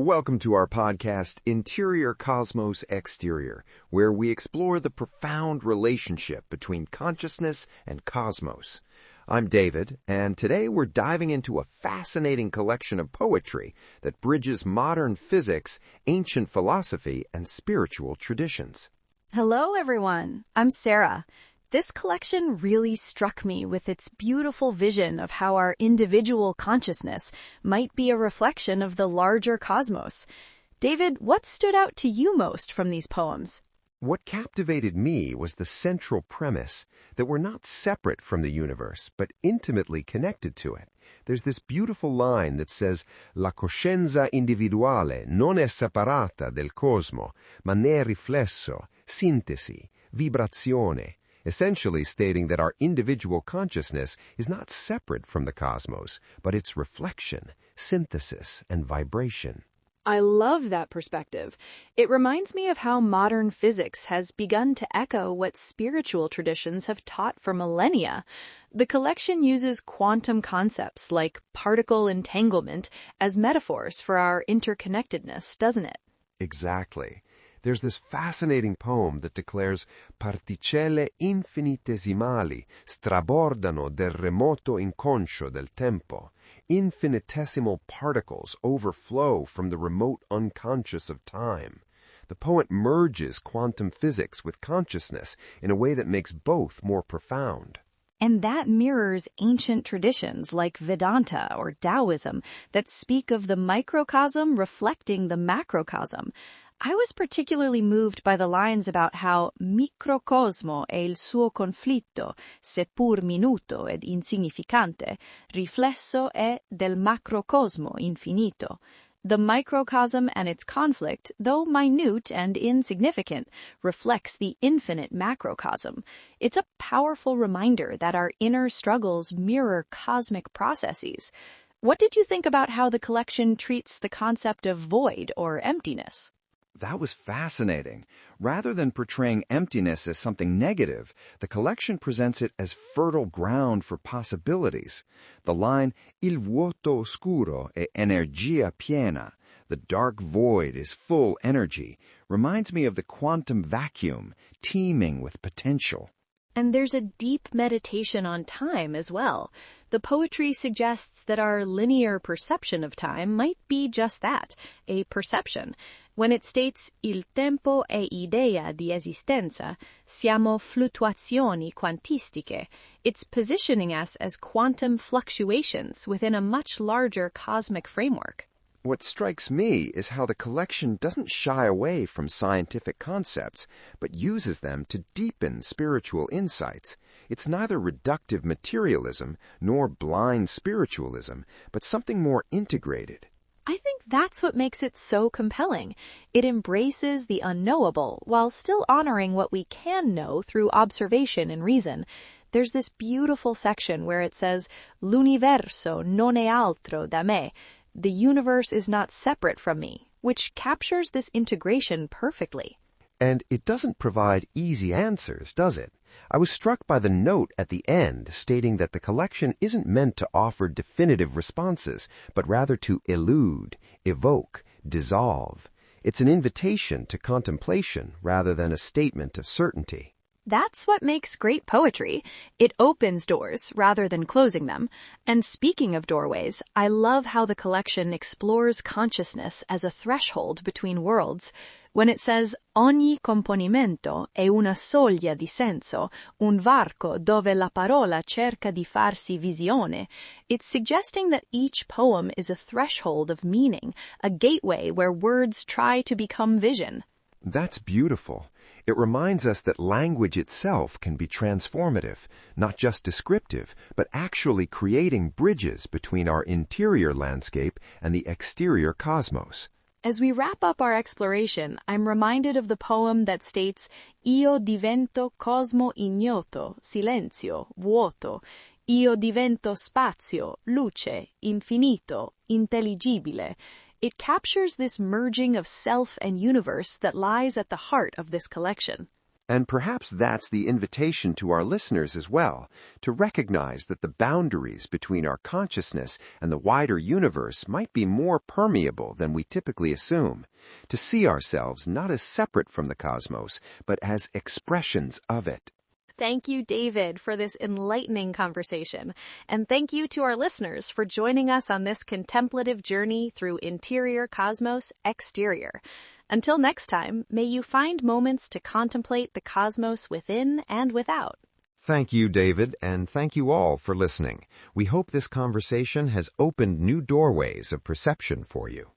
Welcome to our podcast, Interior Cosmos Exterior, where we explore the profound relationship between consciousness and cosmos. I'm David, and today we're diving into a fascinating collection of poetry that bridges modern physics, ancient philosophy, and spiritual traditions. Hello, everyone. I'm Sarah. This collection really struck me with its beautiful vision of how our individual consciousness might be a reflection of the larger cosmos. David, what stood out to you most from these poems? What captivated me was the central premise that we're not separate from the universe, but intimately connected to it. There's this beautiful line that says, La coscienza individuale non è separata del cosmo, ma ne è riflesso, sintesi, vibrazione, essentially stating that our individual consciousness is not separate from the cosmos, but its reflection, synthesis, and vibration. I love that perspective. It reminds me of how modern physics has begun to echo what spiritual traditions have taught for millennia. The collection uses quantum concepts like particle entanglement as metaphors for our interconnectedness, doesn't it? Exactly. There's this fascinating poem that declares particelle infinitesimali strabordano del remoto inconscio del tempo. Infinitesimal particles overflow from the remote unconscious of time. The poet merges quantum physics with consciousness in a way that makes both more profound. And that mirrors ancient traditions like Vedanta or Taoism that speak of the microcosm reflecting the macrocosm. I was particularly moved by the lines about how microcosmo è il suo conflitto, seppur minuto ed insignificante, riflesso è del macrocosmo infinito. The microcosm and its conflict, though minute and insignificant, reflects the infinite macrocosm. It's a powerful reminder that our inner struggles mirror cosmic processes. What did you think about how the collection treats the concept of void or emptiness? That was fascinating. Rather than portraying emptiness as something negative, the collection presents it as fertile ground for possibilities. The line, Il vuoto oscuro è energia piena, the dark void is full energy, reminds me of the quantum vacuum, teeming with potential. And there's a deep meditation on time as well. The poetry suggests that our linear perception of time might be just that, a perception. When it states, il tempo è idea di esistenza, siamo fluttuazioni quantistiche, it's positioning us as quantum fluctuations within a much larger cosmic framework. What strikes me is how the collection doesn't shy away from scientific concepts, but uses them to deepen spiritual insights. It's neither reductive materialism nor blind spiritualism, but something more integrated. I think that's what makes it so compelling. It embraces the unknowable while still honoring what we can know through observation and reason. There's this beautiful section where it says, L'universo non è altro da me. The universe is not separate from me, which captures this integration perfectly. And it doesn't provide easy answers, does it? I was struck by the note at the end stating that the collection isn't meant to offer definitive responses, but rather to elude, evoke, dissolve. It's an invitation to contemplation rather than a statement of certainty. That's what makes great poetry. It opens doors rather than closing them. And speaking of doorways, I love how the collection explores consciousness as a threshold between worlds. When it says, ogni componimento è una soglia di senso, un varco dove la parola cerca di farsi visione, it's suggesting that each poem is a threshold of meaning, a gateway where words try to become vision. That's beautiful. It reminds us that language itself can be transformative, not just descriptive, but actually creating bridges between our interior landscape and the exterior cosmos. As we wrap up our exploration, I'm reminded of the poem that states, Io divento cosmo ignoto, silenzio, vuoto. Io divento spazio, luce, infinito, intelligibile. It captures this merging of self and universe that lies at the heart of this collection. And perhaps that's the invitation to our listeners as well, to recognize that the boundaries between our consciousness and the wider universe might be more permeable than we typically assume, to see ourselves not as separate from the cosmos, but as expressions of it. Thank you, David, for this enlightening conversation. And thank you to our listeners for joining us on this contemplative journey through interior cosmos, exterior. Until next time, may you find moments to contemplate the cosmos within and without. Thank you, David, and thank you all for listening. We hope this conversation has opened new doorways of perception for you.